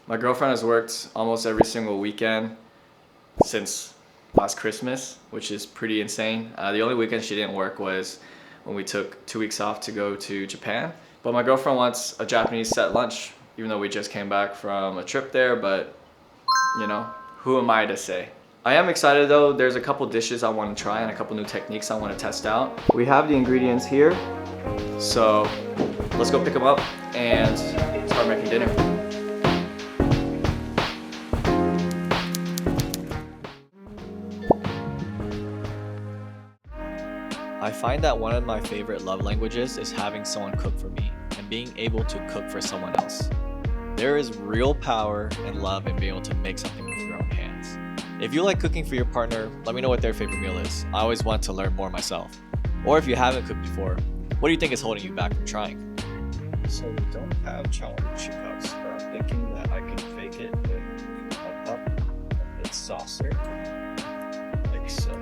My girlfriend has worked almost every single weekend since last Christmas, which is pretty insane. The only weekend she didn't work was when we took 2 weeks off to go to Japan. But my girlfriend wants a Japanese set lunch, even though we just came back from a trip there, but you know, who am I to say? I am excited though. There's a couple dishes I want to try and a couple new techniques I want to test out. We have the ingredients here, so let's go pick them up and start making dinner. I find that one of my favorite love languages is having someone cook for me and being able to cook for someone else. There is real power and love in being able to make something with your own hands. If you like cooking for your partner, let me know what their favorite meal is. I always want to learn more myself. Or if you haven't cooked before, what do you think is holding you back from trying? So we don't have chawanmushi cups, but I'm thinking that I can fake it with a cup and its saucer, like so.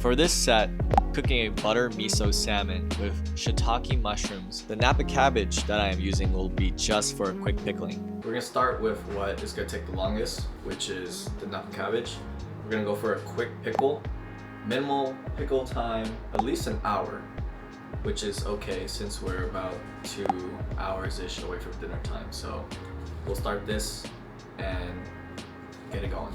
For this set, cooking a butter miso salmon with shiitake mushrooms, the napa cabbage that I am using will be just for a quick pickling. We're gonna start with what is gonna take the longest, which is the napa cabbage. We're gonna go for a quick pickle. Minimal pickle time, at least an hour, which is okay since we're about 2 hours-ish away from dinner time. So we'll start this and get it going.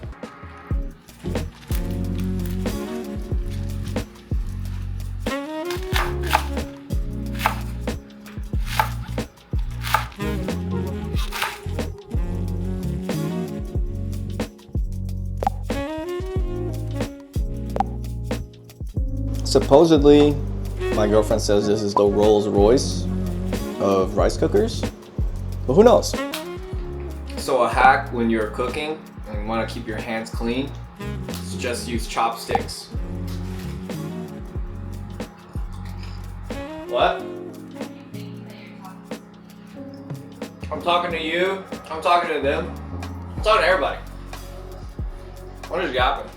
Supposedly, my girlfriend says this is the Rolls Royce of rice cookers, but who knows? So a hack when you're cooking and you want to keep your hands clean is just use chopsticks. What? I'm talking to you, I'm talking to them, I'm talking to everybody. What is yapping?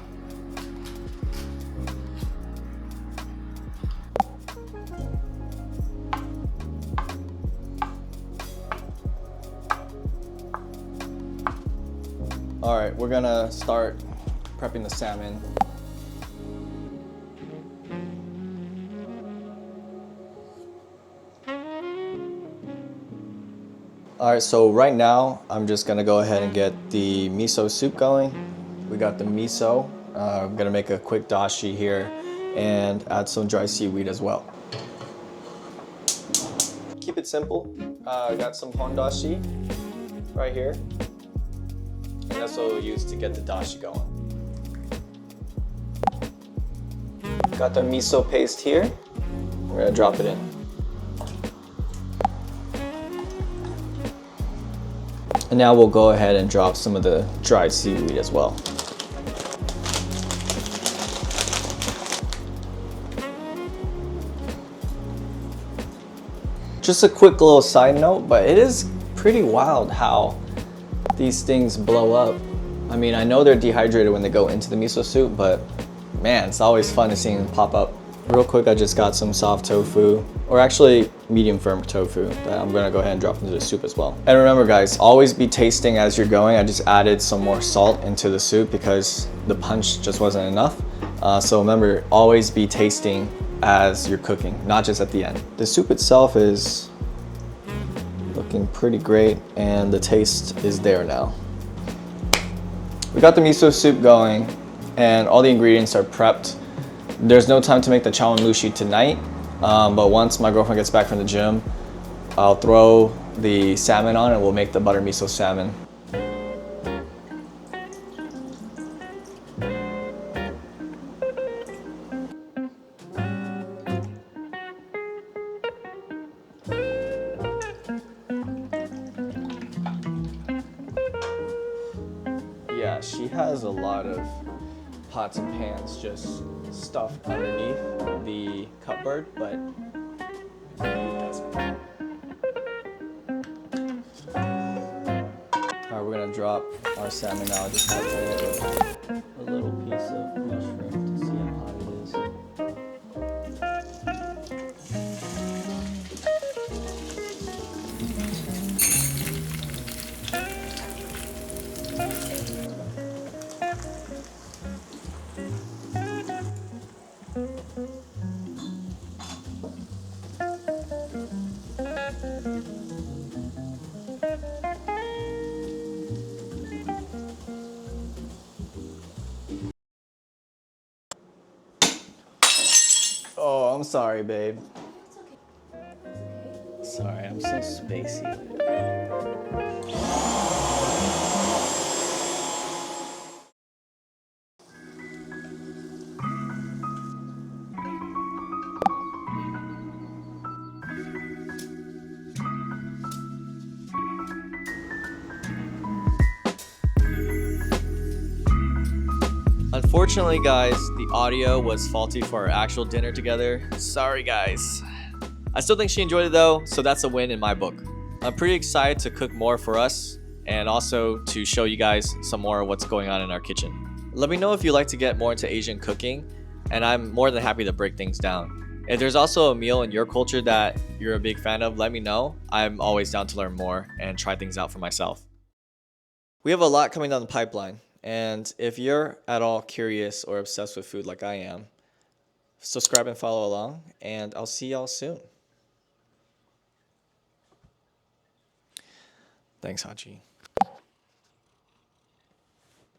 All right, we're gonna start prepping the salmon. All right, so right now, I'm just gonna go ahead and get the miso soup going. We got the miso. I'm gonna make a quick dashi here and add some dry seaweed as well. Keep it simple. I got some hon dashi right here. And that's what we'll use to get the dashi going. Got the miso paste here. We're gonna drop it in. And now we'll go ahead and drop some of the dried seaweed as well. Just a quick little side note, but it is pretty wild how these things blow up. I mean, I know they're dehydrated when they go into the miso soup, but man, it's always fun to see them pop up. Real quick, I just got some soft tofu, or actually medium firm tofu that I'm gonna go ahead and drop into the soup as well. And remember guys, always be tasting as you're going. I just added some more salt into the soup because the punch just wasn't enough. So remember, always be tasting as you're cooking, not just at the end. The soup itself is looking pretty great and the taste is there now. We got the miso soup going and all the ingredients are prepped. There's no time to make the chawanmushi tonight, but once my girlfriend gets back from the gym, I'll throw the salmon on and we'll make the butter miso salmon. Yeah, she has a lot of pots and pans just stuffed underneath the cupboard, but it doesn't. Alright, we're gonna drop our salmon now. Just have a little piece of mushroom to see how hot it is. Oh, I'm sorry, babe. It's okay. It's okay. Sorry, I'm so spacey. Unfortunately, guys, the audio was faulty for our actual dinner together. Sorry, guys. I still think she enjoyed it though, so that's a win in my book. I'm pretty excited to cook more for us and also to show you guys some more of what's going on in our kitchen. Let me know if you'd like to get more into Asian cooking, and I'm more than happy to break things down. If there's also a meal in your culture that you're a big fan of, let me know. I'm always down to learn more and try things out for myself. We have a lot coming down the pipeline, and if you're at all curious or obsessed with food like I am, subscribe and follow along, and I'll see y'all soon. Thanks, Hachi.